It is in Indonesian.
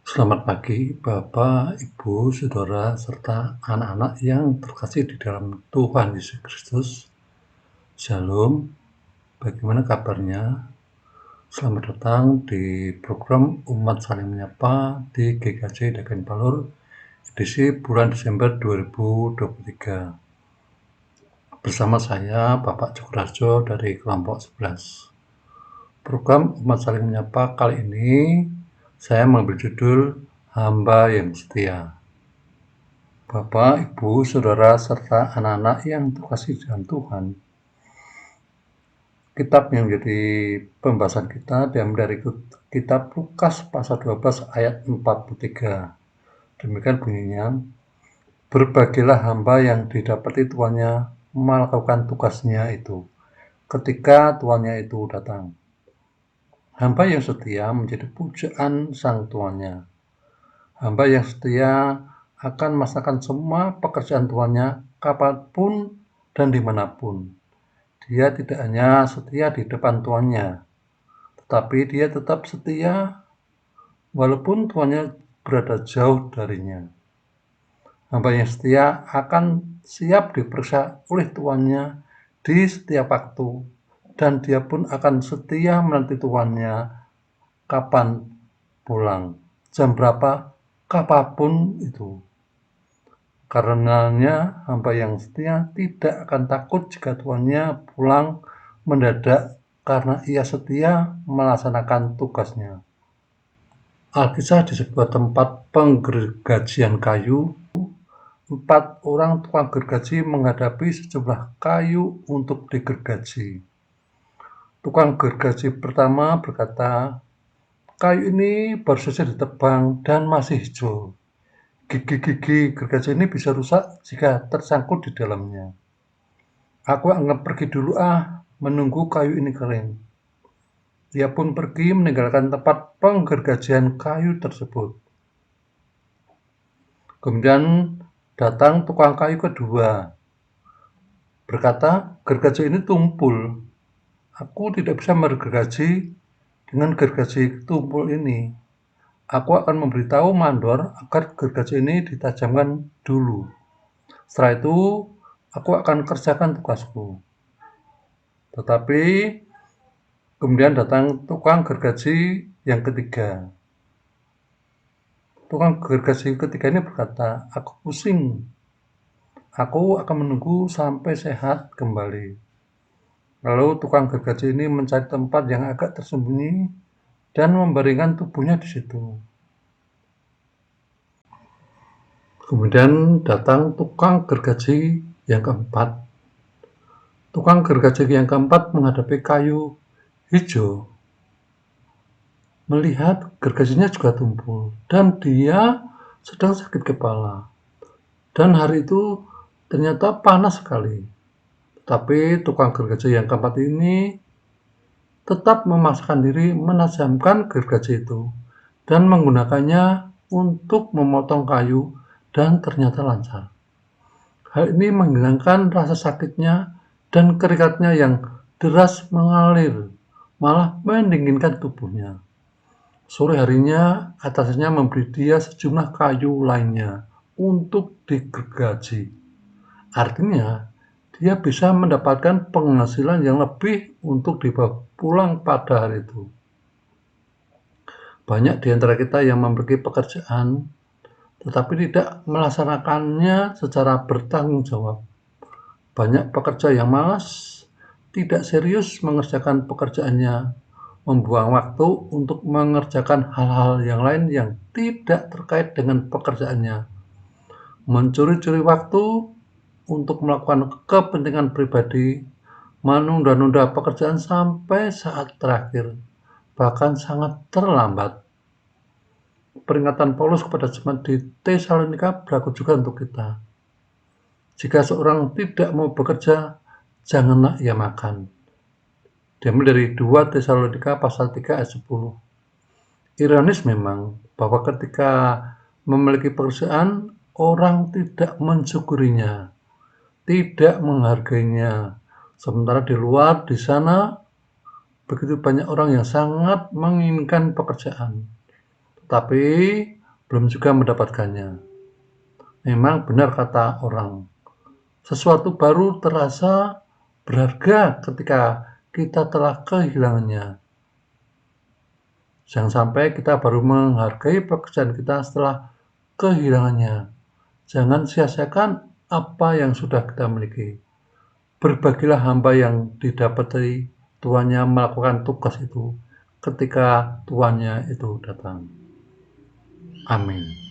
Selamat pagi, Bapak, Ibu, Saudara, serta anak-anak yang terkasih di dalam Tuhan Yesus Kristus. Shalom, bagaimana kabarnya? Selamat datang di program Umat Saling Menyapa di GKJ Dagen Palur, edisi bulan Desember 2023. Bersama saya, Bapak Cukurharjo dari kelompok 11. Program Umat Saling Menyapa kali ini saya mengambil judul Hamba yang Setia. Bapak, Ibu, Saudara, serta anak-anak yang terkasih dalam Tuhan. Kitab yang menjadi pembahasan kita diambil dari kitab Lukas pasal 12 ayat 43. Demikian bunyinya, berbagilah hamba yang didapati tuannya melakukan tugasnya itu ketika tuannya itu datang. Hamba yang setia menjadi pujaan sang tuannya. Hamba yang setia akan melaksanakan semua pekerjaan tuannya kapanpun dan dimanapun. Dia tidak hanya setia di depan tuannya, tetapi dia tetap setia walaupun tuannya berada jauh darinya. Hamba yang setia akan siap diperiksa oleh tuannya di setiap waktu, dan dia pun akan setia menanti tuannya kapan pulang, jam berapa, kapanpun itu. Karenanya hamba yang setia tidak akan takut jika tuannya pulang mendadak karena ia setia melaksanakan tugasnya. Alkisah di sebuah tempat penggergajian kayu, 4 orang tukang gergaji menghadapi sejumlah kayu untuk digergaji. Tukang gergaji pertama berkata, "Kayu ini baru saja ditebang dan masih hijau. Gigi-gigi gergaji ini bisa rusak jika tersangkut di dalamnya. Aku akan pergi dulu menunggu kayu ini kering." Ia pun pergi meninggalkan tempat penggergajian kayu tersebut. Kemudian datang tukang kayu kedua, berkata, "Gergaji ini tumpul. Aku tidak bisa bergergaji dengan gergaji tumpul ini. Aku akan memberitahu mandor agar gergaji ini ditajamkan dulu. Setelah itu, aku akan kerjakan tugasku." Tetapi kemudian datang tukang gergaji yang ketiga. Tukang gergaji ketiga ini berkata, "Aku pusing. Aku akan menunggu sampai sehat kembali." Lalu tukang gergaji ini mencari tempat yang agak tersembunyi dan membaringkan tubuhnya di situ. Kemudian datang tukang gergaji yang keempat. Tukang gergaji yang keempat menghadapi kayu hijau, melihat gergajinya juga tumpul dan dia sedang sakit kepala. Dan hari itu ternyata panas sekali. Tapi tukang gergaji yang keempat ini tetap memaksakan diri menajamkan gergaji itu dan menggunakannya untuk memotong kayu, dan ternyata lancar. Hal ini menghilangkan rasa sakitnya dan keringatnya yang deras mengalir, malah mendinginkan tubuhnya. Sore harinya, atasannya memberi dia sejumlah kayu lainnya untuk digergaji. Artinya, dia bisa mendapatkan penghasilan yang lebih untuk dibawa pulang pada hari itu. Banyak di antara kita yang memiliki pekerjaan, tetapi tidak melaksanakannya secara bertanggung jawab. Banyak pekerja yang malas, tidak serius mengerjakan pekerjaannya, membuang waktu untuk mengerjakan hal-hal yang lain yang tidak terkait dengan pekerjaannya, mencuri-curi waktu untuk melakukan kepentingan pribadi, menunda-nunda pekerjaan sampai saat terakhir, bahkan sangat terlambat. Peringatan Paulus kepada jemaat di Tesalonika berlaku juga untuk kita. Jika seorang tidak mau bekerja, janganlah ia makan. Diambil dari 2 Tesalonika pasal 3 ayat 10. Ironis memang bahwa ketika memiliki pekerjaan, orang tidak mensyukurinya, tidak menghargainya. Sementara di luar, di sana, begitu banyak orang yang sangat menginginkan pekerjaan. Tetapi belum juga mendapatkannya. Memang benar kata orang, sesuatu baru terasa berharga ketika kita telah kehilangannya. Jangan sampai kita baru menghargai pekerjaan kita setelah kehilangannya. Jangan sia-siakan apa yang sudah kita miliki. Berbagilah hamba yang didapati tuannya melakukan tugas itu ketika tuannya itu datang. Amin.